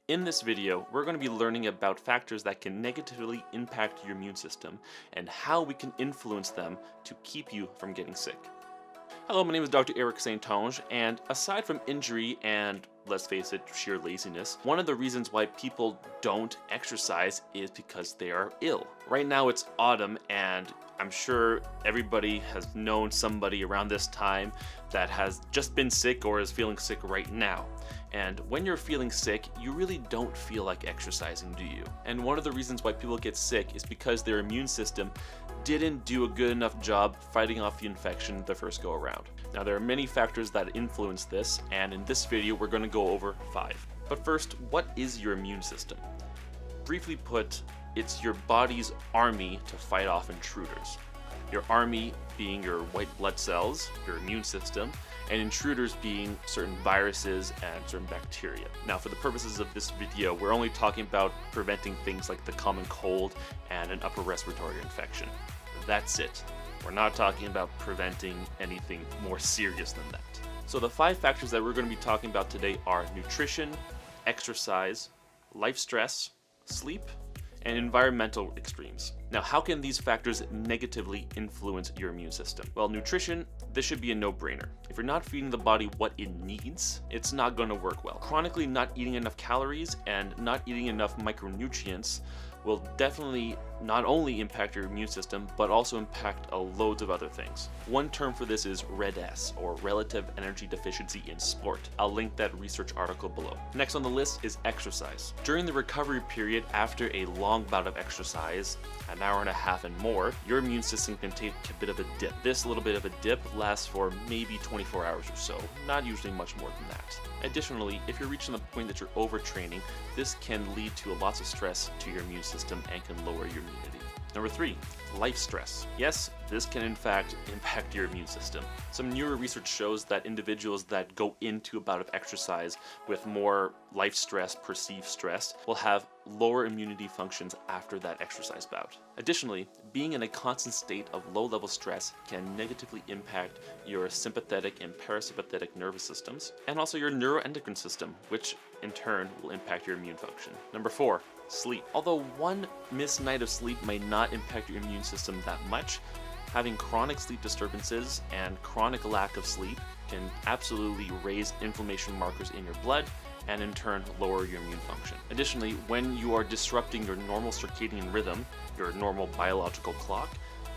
In this video, we're going to be learning about factors that can negatively impact your immune system and how we can influence them to keep you from getting sick. Hello, my name is Dr. Eric St-Onge, and aside from injury and, let's face it, sheer laziness, one of the reasons why people don't exercise is because they are ill. Right now it's autumn, and I'm sure everybody has known somebody around this time that has just been sick or is feeling sick right now. And when you're feeling sick, you really don't feel like exercising, do you? And one of the reasons why people get sick is because their immune system didn't do a good enough job fighting off the infection the first go around. Now, there are many factors that influence this, and in this video we're going to go over 5. But first, what is your immune system? Briefly put, it's your body's army to fight off intruders. Your army being your white blood cells, your immune system, and intruders being certain viruses and certain bacteria. Now, for the purposes of this video, we're only talking about preventing things like the common cold and an upper respiratory infection. That's it. We're not talking about preventing anything more serious than that. So the 5 factors that we're going to be talking about today are nutrition, exercise, life stress, sleep, and environmental extremes. Now, how can these factors negatively influence your immune system? Well, nutrition, this should be a no-brainer. If you're not feeding the body what it needs, it's not going to work well. Chronically not eating enough calories and not eating enough micronutrients will definitely not only impact your immune system, but also impact loads of other things. One term for this is RED-S, or relative energy deficiency in sport. I'll link that research article below. Next on the list is exercise. During the recovery period after a long bout of exercise, an hour and a half and more, your immune system can take a bit of a dip. This little bit of a dip lasts for maybe 24 hours or so, not usually much more than that. Additionally, if you're reaching the point that you're overtraining, this can lead to lots of stress to your immune system and can lower your immunity. Number 3, life stress. Yes, this can in fact impact your immune system. Some newer research shows that individuals that go into a bout of exercise with more life stress, perceived stress, will have lower immunity functions after that exercise bout. Additionally, being in a constant state of low-level stress can negatively impact your sympathetic and parasympathetic nervous systems, and also your neuroendocrine system, which in turn will impact your immune function. Number 4, sleep. Although one missed night of sleep might not impact your immune system that much, having chronic sleep disturbances and chronic lack of sleep can absolutely raise inflammation markers in your blood and in turn lower your immune function. Additionally, when you are disrupting your normal circadian rhythm, your normal biological clock,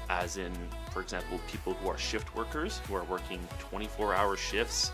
as in, for example, people who are shift workers who are working 24-hour shifts,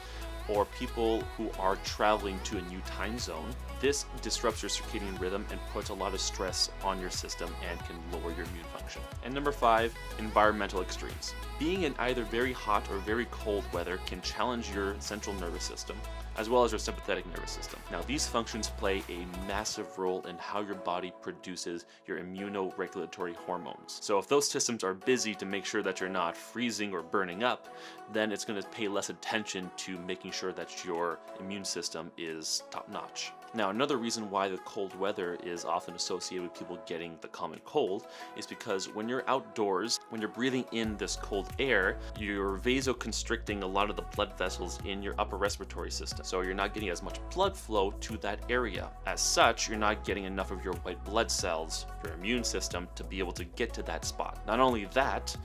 or people who are traveling to a new time zone, this disrupts your circadian rhythm and puts a lot of stress on your system and can lower your immune function. And number 5, environmental extremes. Being in either very hot or very cold weather can challenge your central nervous system, as well as your sympathetic nervous system. Now, these functions play a massive role in how your body produces your immunoregulatory hormones. So if those systems are busy to make sure that you're not freezing or burning up, then it's going to pay less attention to making sure that your immune system is top-notch. Now, another reason why the cold weather is often associated with people getting the common cold is because when you're outdoors, when you're breathing in this cold air, you're vasoconstricting a lot of the blood vessels in your upper respiratory system. So you're not getting as much blood flow to that area. As such, you're not getting enough of your white blood cells, your immune system, to be able to get to that spot. Not only that,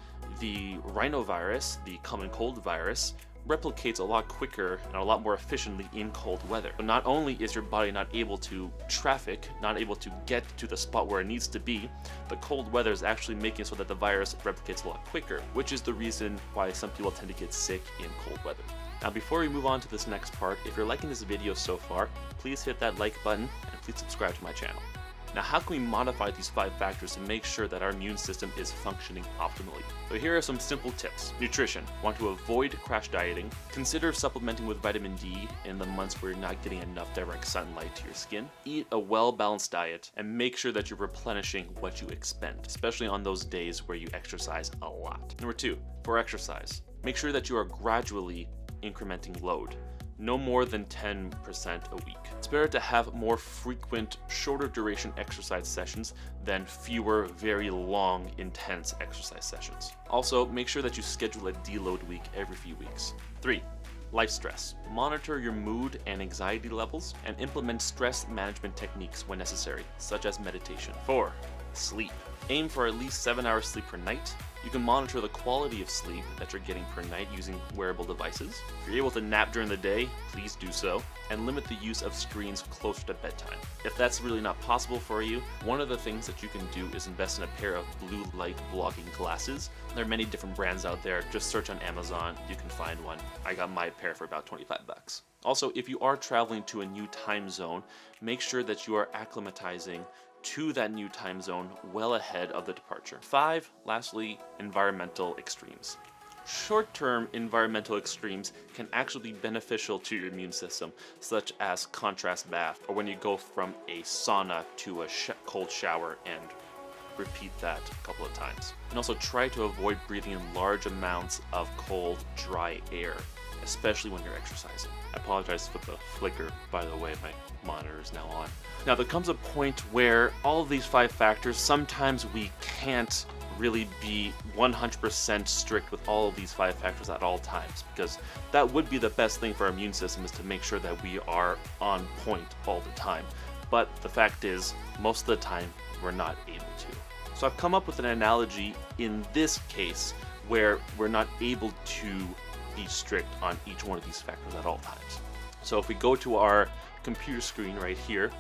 the rhinovirus, the common cold virus, replicates a lot quicker and a lot more efficiently in cold weather. So not only is your body not able to traffic, not able to get to the spot where it needs to be, the cold weather is actually making it so that the virus replicates a lot quicker, which is the reason why some people tend to get sick in cold weather. Now, before we move on to this next part, if you're liking this video so far, please hit that like button and please subscribe to my channel. Now, how can we modify these 5 factors to make sure that our immune system is functioning optimally? So here are some simple tips. Nutrition. Want to avoid crash dieting? Consider supplementing with vitamin D in the months where you're not getting enough direct sunlight to your skin. Eat a well-balanced diet and make sure that you're replenishing what you expend, especially on those days where you exercise a lot. Number 2, for exercise, make sure that you are gradually incrementing load. No more than 10% a week. It's better to have more frequent, shorter duration exercise sessions than fewer, very long, intense exercise sessions. Also, make sure that you schedule a deload week every few weeks. 3, Life stress. Monitor your mood and anxiety levels and implement stress management techniques when necessary, such as meditation. 4. Sleep. Aim for at least 7 hours sleep per night. You can monitor the quality of sleep that you're getting per night using wearable devices. If you're able to nap during the day, please do so, and limit the use of screens closer to bedtime. If that's really not possible for you, one of the things that you can do is invest in a pair of blue light blocking glasses. There are many different brands out there. Just search on Amazon, you can find one. I got my pair for about 25 bucks. Also, if you are traveling to a new time zone, make sure that you are acclimatizing to that new time zone well ahead of the departure. 5, lastly, environmental extremes. Short-term environmental extremes can actually be beneficial to your immune system, such as contrast bath, or when you go from a sauna to a cold shower and repeat that a couple of times. And also try to avoid breathing in large amounts of cold, dry air, especially when you're exercising. I apologize for the flicker, by the way, my monitor is now on. Now there comes a point where all of these 5 factors, sometimes we can't really be 100% strict with all of these 5 factors at all times, because that would be the best thing for our immune system, is to make sure that we are on point all the time. But the fact is, most of the time, we're not able to. So I've come up with an analogy in this case where we're not able to be strict on each one of these factors at all times. So if we go to our computer screen right here,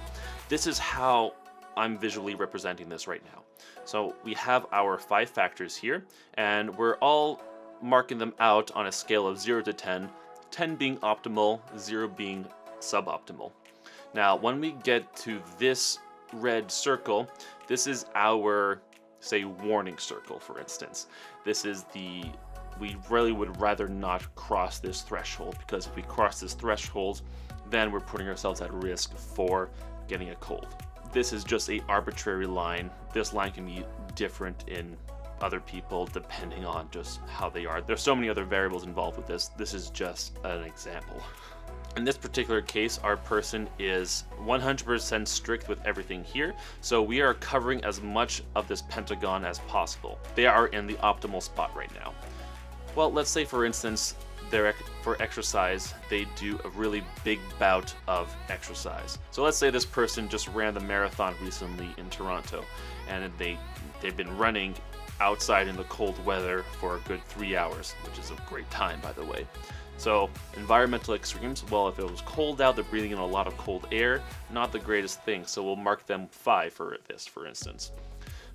this is how I'm visually representing this right now. So we have our 5 factors here, and we're all marking them out on a scale of 0 to 10, 10 being optimal, 0 being suboptimal. Now, when we get to this red circle, this is our, say, warning circle, for instance. This is we really would rather not cross this threshold, because if we cross this threshold, then we're putting ourselves at risk for getting a cold. This is just an arbitrary line. This line can be different in other people depending on just how they are. There's so many other variables involved with this. This is just an example. In this particular case, our person is 100% strict with everything here, so we are covering as much of this pentagon as possible. They are in the optimal spot right now. Well, let's say for instance, for exercise, they do a really big bout of exercise. So let's say this person just ran the marathon recently in Toronto, and they've been running outside in the cold weather for a good 3 hours, which is a great time, by the way. So environmental extremes, well, if it was cold out, they're breathing in a lot of cold air, not the greatest thing, so we'll mark them 5 for this, for instance.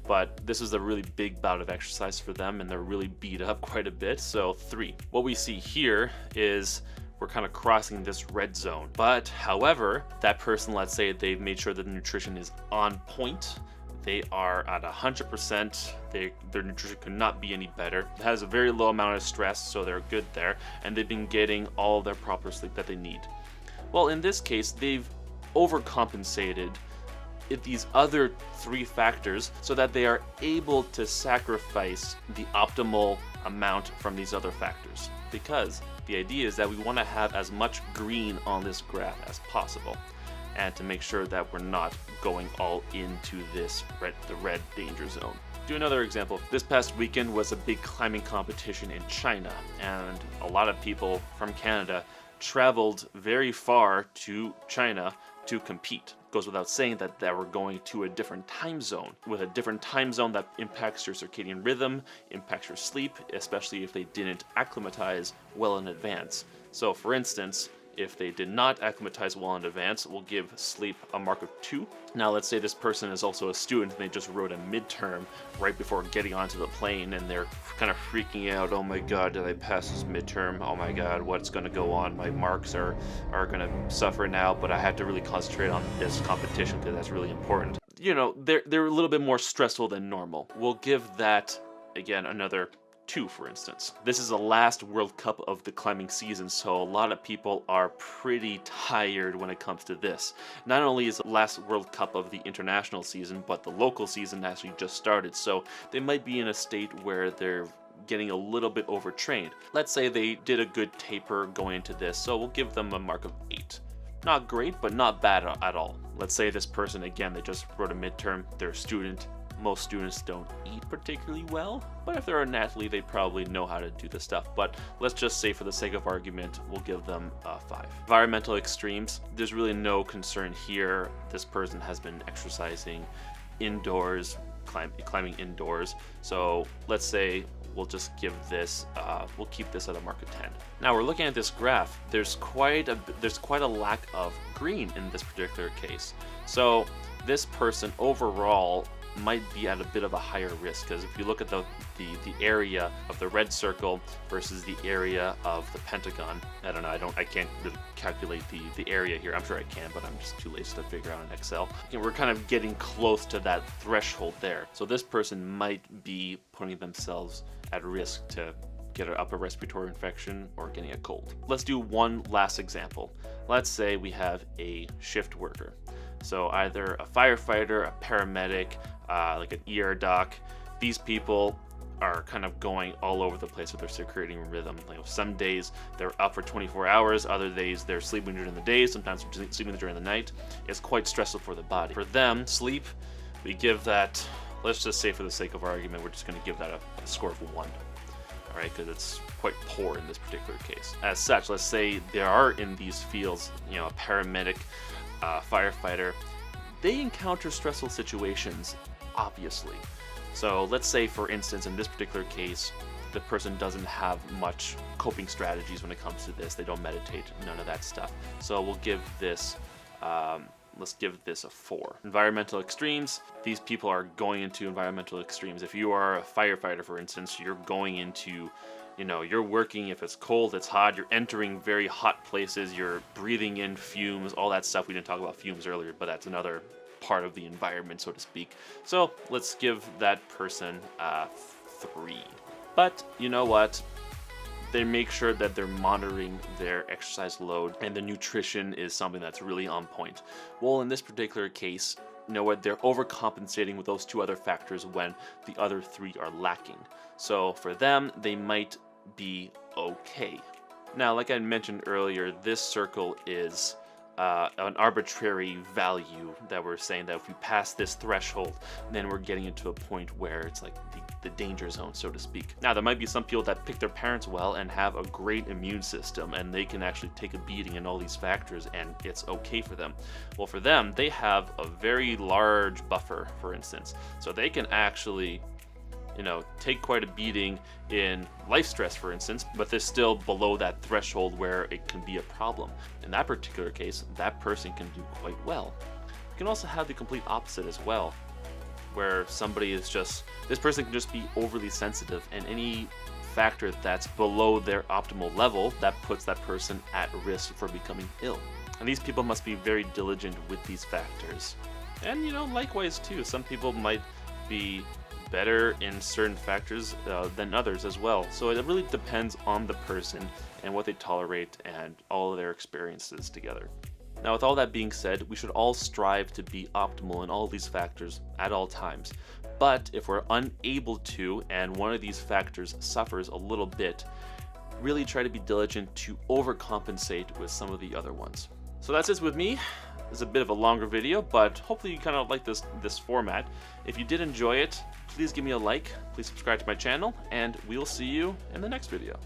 But this is a really big bout of exercise for them, and they're really beat up quite a bit, so 3. What we see here is we're kind of crossing this red zone. But however, that person, let's say they've made sure that the nutrition is on point, they are at 100%, their nutrition could not be any better. It has a very low amount of stress, so they're good there, and they've been getting all their proper sleep that they need. Well, in this case, they've overcompensated these other 3 factors so that they are able to sacrifice the optimal amount from these other factors, because the idea is that we want to have as much green on this graph as possible, and to make sure that we're not going all into the red danger zone. Do another example. This past weekend was a big climbing competition in China, and a lot of people from Canada traveled very far to China to compete. It goes without saying that we're going to a different time zone. With a different time zone, that impacts your circadian rhythm, impacts your sleep, especially if they didn't acclimatize well in advance. So for instance, if they did not acclimatize well in advance, we'll give sleep a mark of 2. Now let's say this person is also a student and they just wrote a midterm right before getting onto the plane, and they're kind of freaking out. Oh my god, did I pass this midterm? Oh my god, what's going to go on? My marks are going to suffer now, but I have to really concentrate on this competition because that's really important. You know, they're a little bit more stressful than normal. We'll give that, again, another 2, for instance. This is the last World Cup of the climbing season, so a lot of people are pretty tired when it comes to this. Not only is the last World Cup of the international season, but the local season actually just started, so they might be in a state where they're getting a little bit overtrained. Let's say they did a good taper going into this, so we'll give them a mark of 8. Not great, but not bad at all. Let's say this person, again, they just wrote a midterm, they're a student, most students don't eat particularly well, but if they're an athlete, they probably know how to do this stuff. But let's just say, for the sake of argument, we'll give them a 5. Environmental extremes, there's really no concern here. This person has been exercising indoors, climbing indoors. So let's say we'll just give this, we'll keep this at a mark of 10. Now we're looking at this graph. There's quite a lack of green in this particular case. So this person overall might be at a bit of a higher risk, because if you look at the area of the red circle versus the area of the pentagon, I don't know, I can't really calculate the area here. I'm sure I can, but I'm just too lazy to figure out in Excel. And we're kind of getting close to that threshold there. So this person might be putting themselves at risk to get an upper respiratory infection or getting a cold. Let's do one last example. Let's say we have a shift worker. So either a firefighter, a paramedic, like an ER doc. These people are kind of going all over the place with their circadian rhythm. Like, some days they're up for 24 hours, other days they're sleeping during the day, sometimes sleeping during the night. It's quite stressful for the body. For them, sleep, we give that, let's just say for the sake of argument, we're just going to give that a score of 1. All right, because it's quite poor in this particular case. As such, let's say there are in these fields, you know, a paramedic, firefighter, they encounter stressful situations, obviously. So let's say, for instance, in this particular case, the person doesn't have much coping strategies when it comes to this. They don't meditate, none of that stuff. So we'll give this, let's give this a 4. Environmental extremes, these people are going into environmental extremes. If you are a firefighter, for instance, you're going into, you know, you're working, if it's cold, it's hot, you're entering very hot places, you're breathing in fumes, all that stuff. We didn't talk about fumes earlier, but that's another part of the environment, so to speak. So let's give that person 3. But you know what? They make sure that they're monitoring their exercise load, and the nutrition is something that's really on point. Well, in this particular case, you know what? They're overcompensating with those 2 other factors when the other 3 are lacking. So for them, they might be okay. Now, like I mentioned earlier, this circle is an arbitrary value that we're saying that if we pass this threshold, then we're getting into a point where it's like the danger zone, so to speak. Now, there might be some people that pick their parents well and have a great immune system, and they can actually take a beating in all these factors, and it's okay for them. Well, for them, they have a very large buffer, for instance, so they can actually, you know, take quite a beating in life stress, for instance, but they're still below that threshold where it can be a problem. In that particular case, that person can do quite well. You can also have the complete opposite as well, where somebody is just, this person can just be overly sensitive, and any factor that's below their optimal level, that puts that person at risk for becoming ill. And these people must be very diligent with these factors. And, you know, likewise too, some people might be better in certain factors than others as well. So it really depends on the person and what they tolerate and all of their experiences together. Now, with all that being said, we should all strive to be optimal in all of these factors at all times. But if we're unable to, and one of these factors suffers a little bit, really try to be diligent to overcompensate with some of the other ones. So that's it with me. It's a bit of a longer video, but hopefully you kind of like this format. If you did enjoy it, please give me a like, please subscribe to my channel, and we'll see you in the next video.